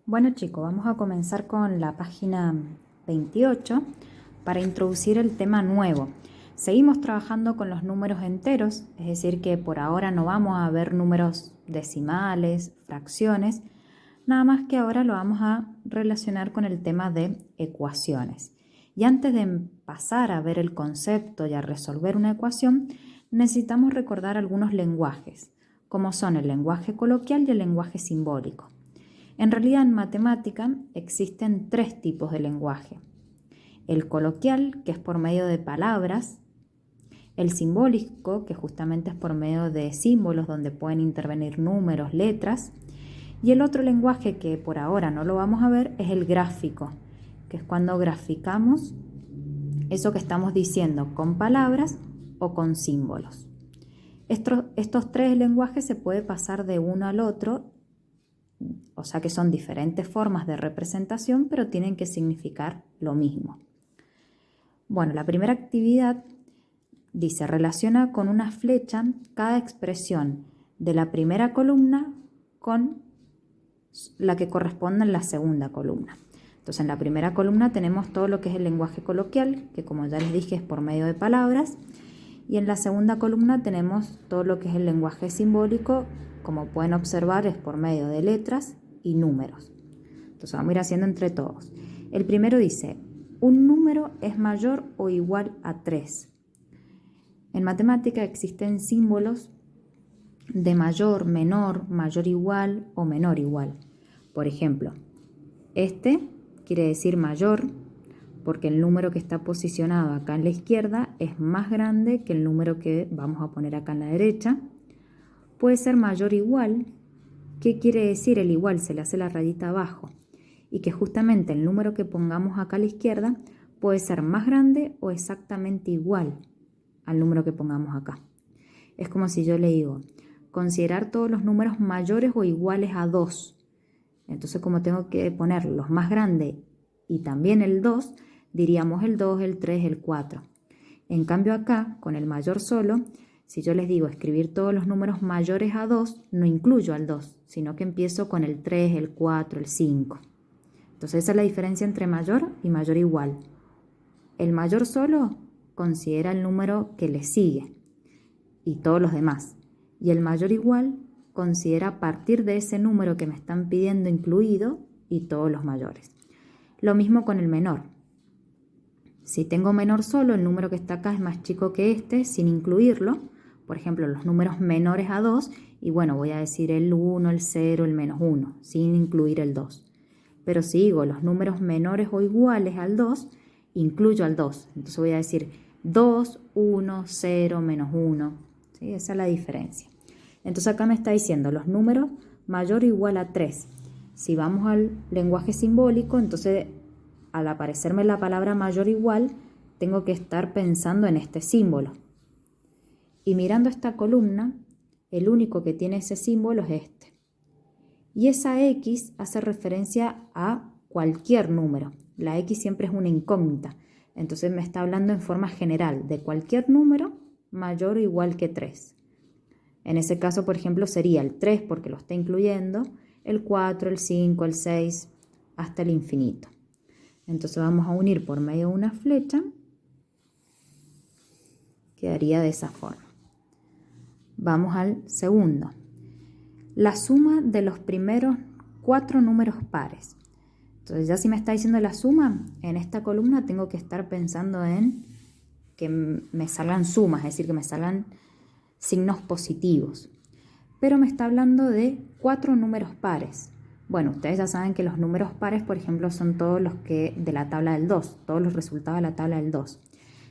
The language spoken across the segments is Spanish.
Bueno chicos, vamos a comenzar con la página 28 para introducir el tema nuevo. Seguimos trabajando con los números enteros, es decir que por ahora no vamos a ver números decimales, fracciones, nada más que ahora lo vamos a relacionar con el tema de ecuaciones. Y antes de pasar a ver el concepto y a resolver una ecuación, necesitamos recordar algunos lenguajes, como son el lenguaje coloquial y el lenguaje simbólico. En realidad, en matemática existen tres tipos de lenguaje. El coloquial, que es por medio de palabras, el simbólico, que justamente es por medio de símbolos donde pueden intervenir números, letras, y el otro lenguaje que por ahora no lo vamos a ver es el gráfico, que es cuando graficamos eso que estamos diciendo con palabras o con símbolos. Estos tres lenguajes se puede pasar de uno al otro, o sea que son diferentes formas de representación, pero tienen que significar lo mismo. Bueno, la primera actividad dice, relaciona con una flecha cada expresión de la primera columna con la que corresponde en la segunda columna. Entonces, en la primera columna tenemos todo lo que es el lenguaje coloquial, que como ya les dije es por medio de palabras, y en la segunda columna tenemos todo lo que es el lenguaje simbólico, como pueden observar es por medio de letras y números. Entonces vamos a ir haciendo entre todos. El primero dice, un número es mayor o igual a 3. En matemática existen símbolos de mayor, menor, mayor igual o menor igual. Por ejemplo, este quiere decir mayor porque el número que está posicionado acá en la izquierda es más grande que el número que vamos a poner acá en la derecha. Puede ser mayor o igual. ¿Qué quiere decir el igual? Se le hace la rayita abajo. Y que justamente el número que pongamos acá a la izquierda puede ser más grande o exactamente igual al número que pongamos acá. Es como si yo le digo, considerar todos los números mayores o iguales a 2. Entonces, como tengo que poner los más grandes y también el 2, diríamos el 2, el 3, el 4. En cambio acá, con el mayor solo, si yo les digo escribir todos los números mayores a 2, no incluyo al 2, sino que empiezo con el 3, el 4, el 5. Entonces esa es la diferencia entre mayor y mayor igual. El mayor solo considera el número que le sigue y todos los demás. Y el mayor igual considera a partir de ese número que me están pidiendo incluido y todos los mayores. Lo mismo con el menor. Si tengo menor solo, el número que está acá es más chico que este, sin incluirlo. Por ejemplo, los números menores a 2, y bueno, voy a decir el 1, el 0, el menos 1, sin incluir el 2. Pero si digo los números menores o iguales al 2, incluyo al 2. Entonces voy a decir 2, 1, 0, menos 1. ¿Sí? Esa es la diferencia. Entonces acá me está diciendo los números mayor o igual a 3. Si vamos al lenguaje simbólico, entonces al aparecerme la palabra mayor o igual, tengo que estar pensando en este símbolo. Y mirando esta columna, el único que tiene ese símbolo es este. Y esa X hace referencia a cualquier número. La X siempre es una incógnita. Entonces me está hablando en forma general de cualquier número mayor o igual que 3. En ese caso, por ejemplo, sería el 3 porque lo está incluyendo, el 4, el 5, el 6, hasta el infinito. Entonces vamos a unir por medio de una flecha. Quedaría de esa forma. Vamos al segundo. La suma de los primeros 4 números pares. Entonces ya si me está diciendo la suma, en esta columna tengo que estar pensando en que me salgan sumas, es decir, que me salgan signos positivos. Pero me está hablando de 4 números pares. Bueno, ustedes ya saben que los números pares, por ejemplo, son todos los que de la tabla del 2, todos los resultados de la tabla del 2.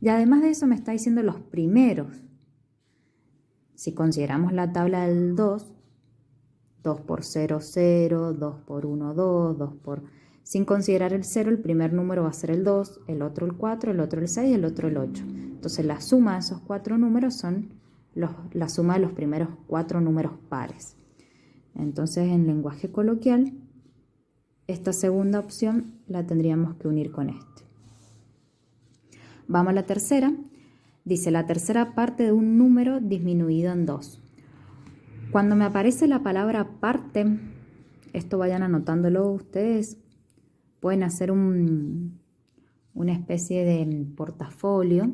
Y además de eso me está diciendo los primeros. Si consideramos la tabla del 2, 2 por 0, 0, 2 por 1, 2, 2 por... Sin considerar el 0, el primer número va a ser el 2, el otro el 4, el otro el 6 y el otro el 8. Entonces la suma de esos 4 números son la suma de los primeros 4 números pares. Entonces en lenguaje coloquial, esta segunda opción la tendríamos que unir con este. Vamos a la tercera. Dice la tercera parte de un número disminuido en 2. Cuando me aparece la palabra parte esto vayan anotándolo ustedes. Pueden hacer una especie de portafolio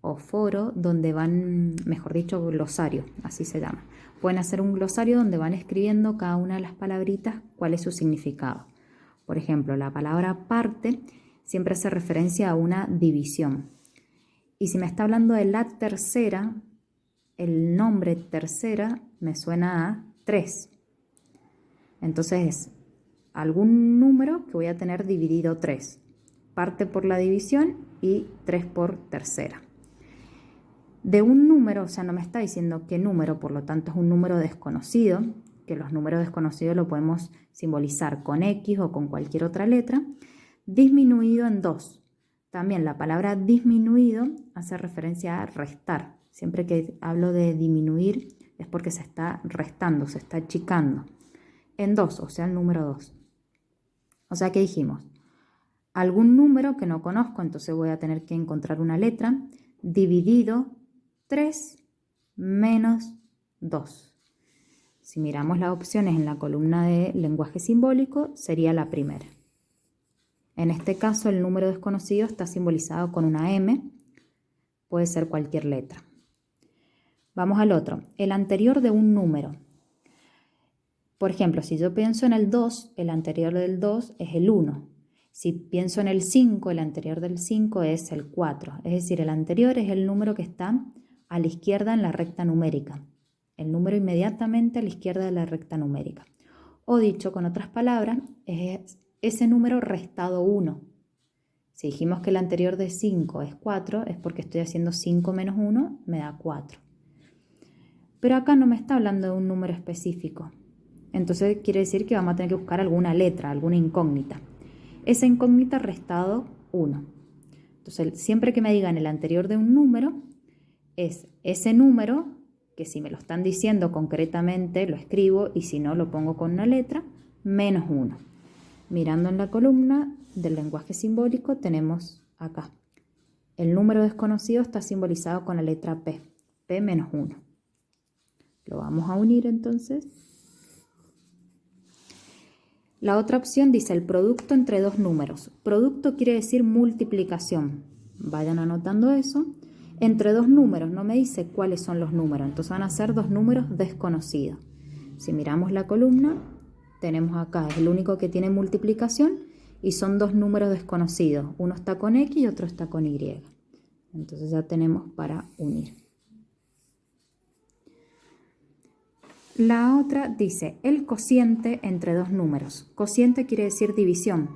o foro donde van, mejor dicho, glosario, así se llama. Pueden hacer un glosario donde van escribiendo cada una de las palabritas cuál es su significado. Por ejemplo, la palabra parte siempre hace referencia a una división. Y si me está hablando de la tercera, el nombre tercera me suena a 3. Entonces es algún número que voy a tener dividido 3. Parte por la división y 3 por tercera. De un número, o sea, no me está diciendo qué número, por lo tanto es un número desconocido, que los números desconocidos lo podemos simbolizar con X o con cualquier otra letra, disminuido en 2. También la palabra disminuido hace referencia a restar. Siempre que hablo de disminuir es porque se está restando, se está achicando. En 2, o sea, el número 2. O sea, ¿qué dijimos? Algún número que no conozco, entonces voy a tener que encontrar una letra, dividido 3 menos 2. Si miramos las opciones en la columna de lenguaje simbólico, sería la primera. En este caso, el número desconocido está simbolizado con una M, puede ser cualquier letra. Vamos al otro, el anterior de un número. Por ejemplo, si yo pienso en el 2, el anterior del 2 es el 1. Si pienso en el 5, el anterior del 5 es el 4. Es decir, el anterior es el número que está a la izquierda en la recta numérica. El número inmediatamente a la izquierda de la recta numérica. O dicho con otras palabras, es ese número restado 1. Si dijimos que el anterior de 5 es 4, es porque estoy haciendo 5 menos 1, me da 4. Pero acá no me está hablando de un número específico. Entonces quiere decir que vamos a tener que buscar alguna letra, alguna incógnita. Esa incógnita restado 1. Entonces siempre que me digan el anterior de un número, es ese número, que si me lo están diciendo concretamente lo escribo y si no lo pongo con una letra, menos 1. Mirando en la columna del lenguaje simbólico tenemos acá. El número desconocido está simbolizado con la letra P, P menos 1. Lo vamos a unir entonces. La otra opción dice el producto entre dos números. Producto quiere decir multiplicación. Vayan anotando eso. Entre dos números, no me dice cuáles son los números, entonces van a ser dos números desconocidos. Si miramos la columna, tenemos acá, es el único que tiene multiplicación y son dos números desconocidos. Uno está con X y otro está con Y. Entonces ya tenemos para unir. La otra dice el cociente entre dos números. Cociente quiere decir división.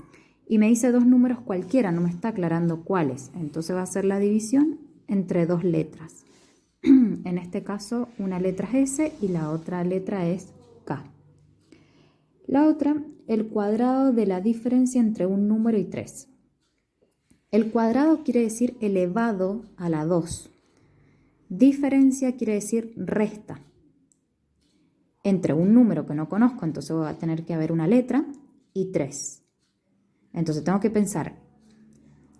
Y me dice dos números cualquiera, no me está aclarando cuáles. Entonces va a ser la división entre dos letras. En este caso, una letra es S y la otra letra es K. La otra, el cuadrado de la diferencia entre un número y 3. El cuadrado quiere decir elevado a la 2. Diferencia quiere decir resta. Entre un número que no conozco, entonces va a tener que haber una letra, y 3. Entonces tengo que pensar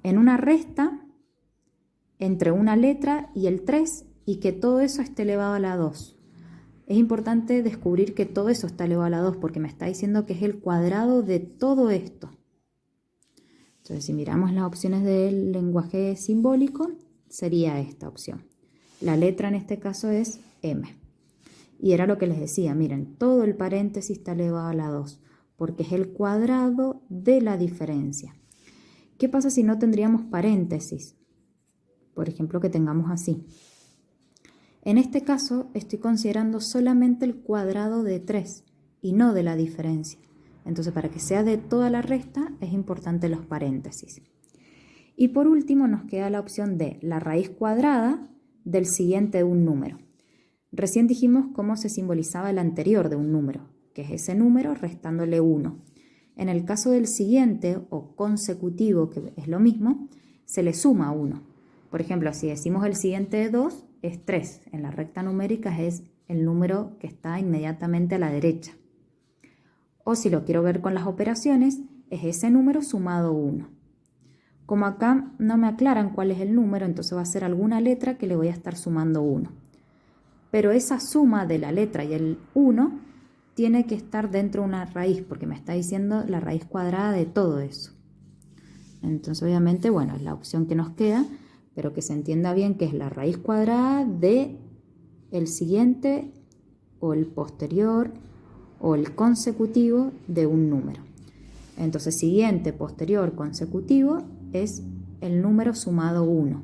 en una resta entre una letra y el 3 y que todo eso esté elevado a la 2. Es importante descubrir que todo eso está elevado a la 2 porque me está diciendo que es el cuadrado de todo esto. Entonces, si miramos las opciones del lenguaje simbólico, sería esta opción. La letra en este caso es M. Y era lo que les decía, miren, todo el paréntesis está elevado a la 2, porque es el cuadrado de la diferencia. ¿Qué pasa si no tendríamos paréntesis? Por ejemplo, que tengamos así. En este caso, estoy considerando solamente el cuadrado de 3 y no de la diferencia. Entonces, para que sea de toda la resta, es importante los paréntesis. Y por último, nos queda la opción de la raíz cuadrada del siguiente de un número. Recién dijimos cómo se simbolizaba el anterior de un número, que es ese número restándole 1. En el caso del siguiente o consecutivo, que es lo mismo, se le suma 1. Por ejemplo, si decimos el siguiente de 2, es 3. En la recta numérica es el número que está inmediatamente a la derecha. O si lo quiero ver con las operaciones, es ese número sumado 1. Como acá no me aclaran cuál es el número, entonces va a ser alguna letra que le voy a estar sumando 1. Pero esa suma de la letra y el 1 tiene que estar dentro de una raíz, porque me está diciendo la raíz cuadrada de todo eso. Entonces, obviamente, bueno, es la opción que nos queda, pero que se entienda bien que es la raíz cuadrada de el siguiente o el posterior o el consecutivo de un número. Entonces, siguiente, posterior, consecutivo es el número sumado 1.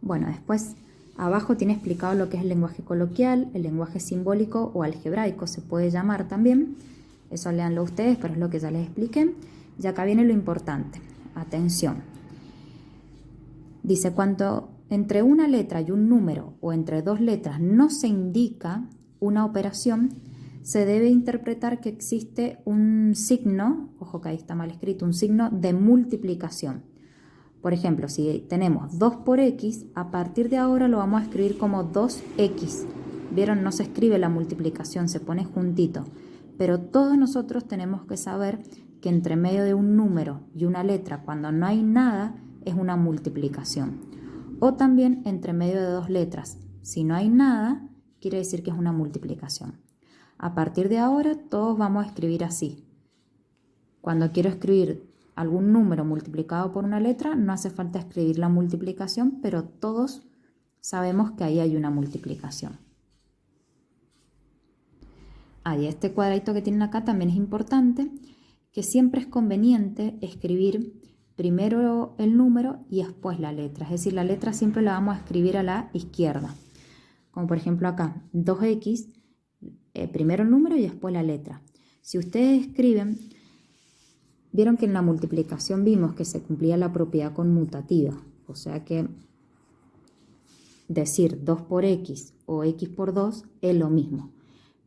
Bueno, después abajo tiene explicado lo que es el lenguaje coloquial, el lenguaje simbólico o algebraico, se puede llamar también. Eso léanlo ustedes, pero es lo que ya les expliqué. Y acá viene lo importante. Atención. Dice, cuando entre una letra y un número o entre dos letras no se indica una operación, se debe interpretar que existe un signo, ojo que ahí está mal escrito, un signo de multiplicación. Por ejemplo, si tenemos 2 por x, a partir de ahora lo vamos a escribir como 2x. ¿Vieron? No se escribe la multiplicación, se pone juntito. Pero todos nosotros tenemos que saber que entre medio de un número y una letra, cuando no hay nada, es una multiplicación. O también entre medio de dos letras. Si no hay nada, quiere decir que es una multiplicación. A partir de ahora, todos vamos a escribir así. Cuando quiero escribir algún número multiplicado por una letra, no hace falta escribir la multiplicación, pero todos sabemos que ahí hay una multiplicación. Y este cuadradito que tienen acá también es importante, que siempre es conveniente escribir primero el número y después la letra. Es decir, la letra siempre la vamos a escribir a la izquierda. Como por ejemplo acá, 2x, primero el número y después la letra. Si ustedes escriben, vieron que en la multiplicación vimos que se cumplía la propiedad conmutativa. O sea que decir 2 por x o x por 2 es lo mismo.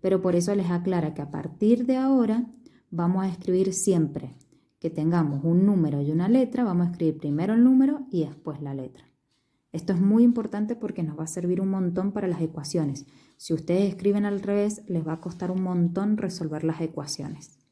Pero por eso les aclara que a partir de ahora vamos a escribir siempre que tengamos un número y una letra, vamos a escribir primero el número y después la letra. Esto es muy importante porque nos va a servir un montón para las ecuaciones. Si ustedes escriben al revés, les va a costar un montón resolver las ecuaciones.